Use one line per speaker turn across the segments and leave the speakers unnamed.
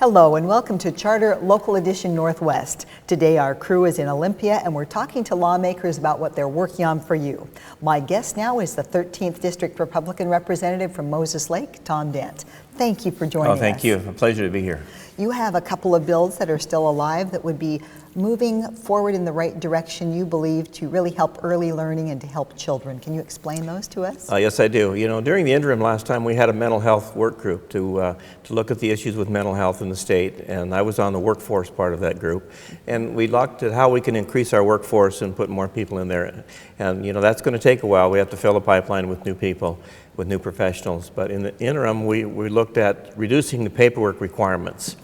Hello and welcome to Charter Local Edition Northwest. Today our crew is in Olympia and we're talking to lawmakers about what they're working on for you. My guest now is the 13th District Republican Representative from Moses Lake, Tom Dent. Thank you for joining us.
Oh, thank you. A pleasure to be here.
You have a couple of bills that are still alive that would be moving forward in the right direction, you believe, to really help early learning and to help children. Can you explain those to us?
Yes, I do. You know, during the interim last time, we had a mental health work group to look at the issues with mental health in the state, and I was on the workforce part of that group. And we looked at how we can increase our workforce and put more people in there. And, you know, that's going to take a while. We have to fill a pipeline with new people, with new professionals. But in the interim, we looked at reducing the paperwork requirements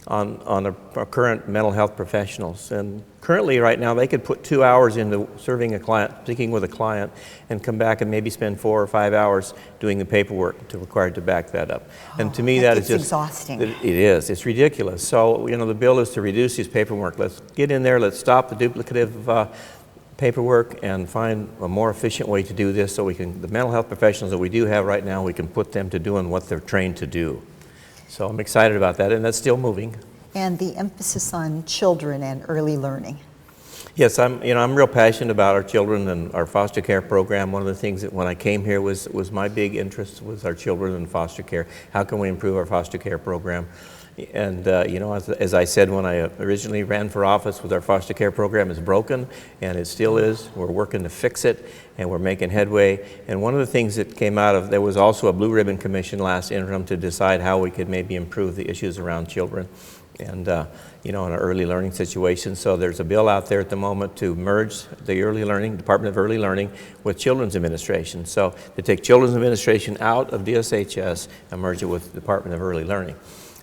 on our current mental health professionals. And currently, right now, they could put 2 hours into serving a client, speaking with a client, and come back and maybe spend 4 or 5 hours doing the paperwork required to back that up. And to me, that is just
exhausting.
It is. It's ridiculous. So, you know, the bill is to reduce these paperwork. Let's get in there. Let's stop the duplicative paperwork and find a more efficient way to do this so we can, the mental health professionals that we do have right now, we can put them to doing what they're trained to do. So I'm excited about that, and that's still moving.
And the emphasis on children and early learning.
Yes, I'm real passionate about our children and our foster care program. One of the things that when I came here was my big interest was our children in foster care. How can we improve our foster care program? And you know, as I said when I originally ran for office, our foster care program is broken, and it still is. We're working to fix it, and we're making headway. And one of the things that came out of, there was also a Blue Ribbon Commission last interim to decide how we could maybe improve the issues around children and you know, in an early learning situation. So there's a bill out there at the moment to merge the early learning, Department of Early Learning, with Children's Administration. So to take Children's Administration out of DSHS and merge it with the Department of Early Learning.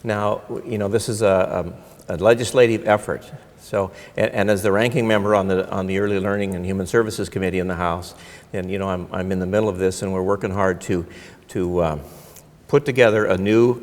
Now, you know, this is a legislative effort. So, and as the ranking member on the Early Learning and Human Services Committee in the House, and you know, I'm in the middle of this, and we're working hard to put together a new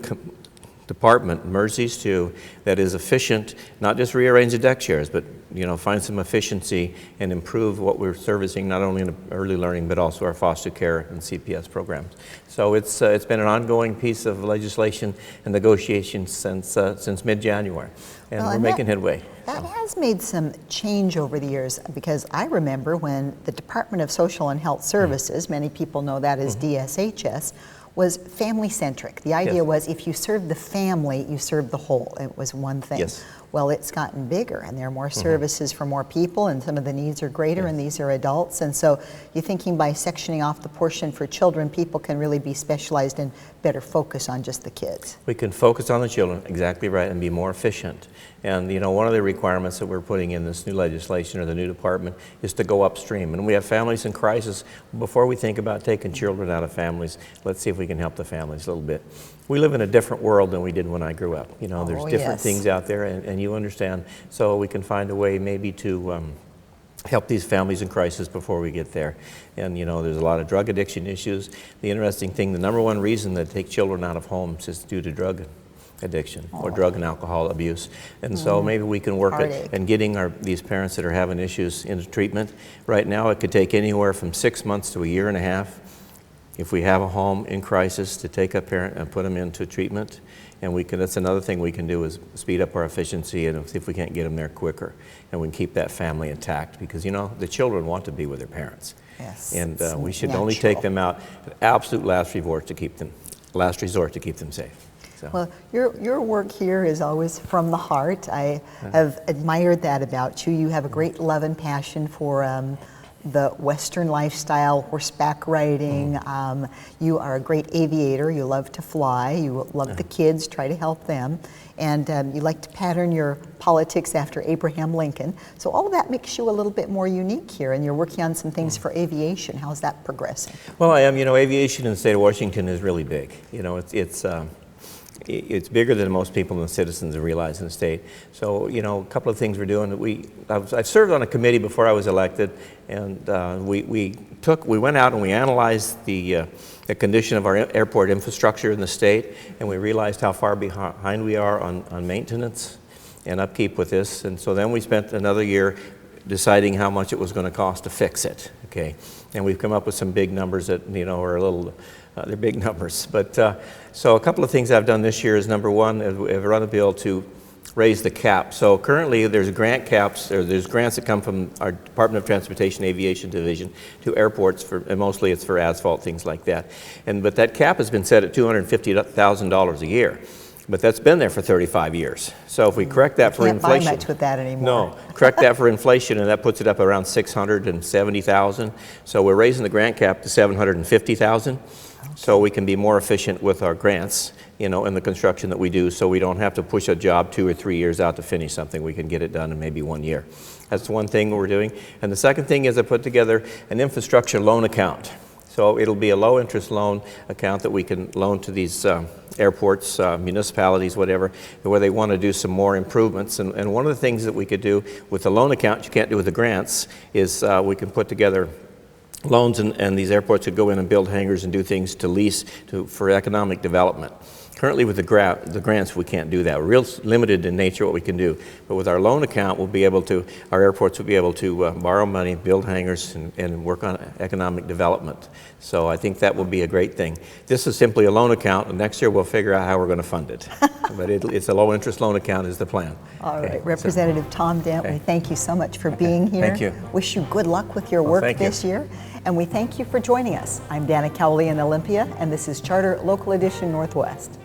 department, merge these two, that is efficient, not just rearrange the deck chairs, but you know, find some efficiency and improve what we're servicing, not only in early learning, but also our foster care and CPS programs. So it's been an ongoing piece of legislation and negotiation since mid-January, and we're making headway.
That has made some change over the years, because I remember when the Department of Social and Health Services, many people know that as DSHS, was family-centric. The idea was if you serve the family, you serve the whole. It was one thing.
Yes.
Well, it's gotten bigger, and there are more services for more people, and some of the needs are greater, and these are adults. And so you're thinking by sectioning off the portion for children, people can really be specialized and better focus on just the kids.
We can focus on the children, exactly right, and be more efficient. And you know, one of the requirements that we're putting in this new legislation or the new department is to go upstream. And we have families in crisis. Before we think about taking children out of families, let's see if we can help the families a little bit. We live in a different world than we did when I grew up. You know, there's different things out there, and you understand. So we can find a way maybe to help these families in crisis before we get there. And you know, there's a lot of drug addiction issues. The interesting thing, the number one reason that take children out of homes is due to drug addiction or drug and alcohol abuse. And so maybe we can work at getting these parents that are having issues into treatment. Right now it could take anywhere from 6 months to a year and a half if we have a home in crisis to take a parent and put them into treatment. And we can, that's another thing we can do, is speed up our efficiency and see if we can't get them there quicker, and we can keep that family intact, because you know, the children want to be with their parents.
Yes.
And we should only take them out at absolute last resort to keep them safe. So.
Well, your work here is always from the heart. I have admired that about you. You have a great love and passion for the Western lifestyle, horseback riding. You are a great aviator. You love to fly. You love the kids, try to help them. And you like to pattern your politics after Abraham Lincoln. So all of that makes you a little bit more unique here, and you're working on some things for aviation. How's that progressing?
Well, I am. You know, aviation in the state of Washington is really big. You know, it's bigger than most people and citizens realize in the state. So, you know, a couple of things we're doing. I've served on a committee before I was elected, and we went out and we analyzed the condition of our airport infrastructure in the state, and we realized how far behind we are on maintenance and upkeep with this. And so then we spent another year deciding how much it was going to cost to fix it. Okay, and we've come up with some big numbers that are a little. They're big numbers, but so a couple of things I've done this year is, number one, I've run a bill to raise the cap. So currently there's grant caps, or there's grants that come from our Department of Transportation Aviation Division to airports, and mostly it's for asphalt, things like that. But that cap has been set at $250,000 a year. But that's been there for 35 years. So if we correct that for inflation,
can't buy much with that anymore.
No, correct that for inflation, and that puts it up around $670,000. So we're raising the grant cap to $750,000. So we can be more efficient with our grants, in the construction that we do, so we don't have to push a job 2 or 3 years out to finish something. We can get it done in maybe 1 year. That's one thing we're doing. And the second thing is I put together an infrastructure loan account. So it'll be a low-interest loan account that we can loan to these airports, municipalities, whatever, where they want to do some more improvements. And one of the things that we could do with the loan account, you can't do with the grants, is we can put together loans, and these airports could go in and build hangars and do things to lease for economic development. Currently with the grants, we can't do that. We're real limited in nature what we can do. But with our loan account, our airports will be able to borrow money, build hangars, and work on economic development. So I think that will be a great thing. This is simply a loan account, and next year we'll figure out how we're going to fund it. But it's a low interest loan account is the plan.
All right, Representative Tom Dent, we thank you so much for being here.
Thank you.
Wish you good luck with your work this year. And we thank you for joining us. I'm Dana Cowley in Olympia, and this is Charter Local Edition Northwest.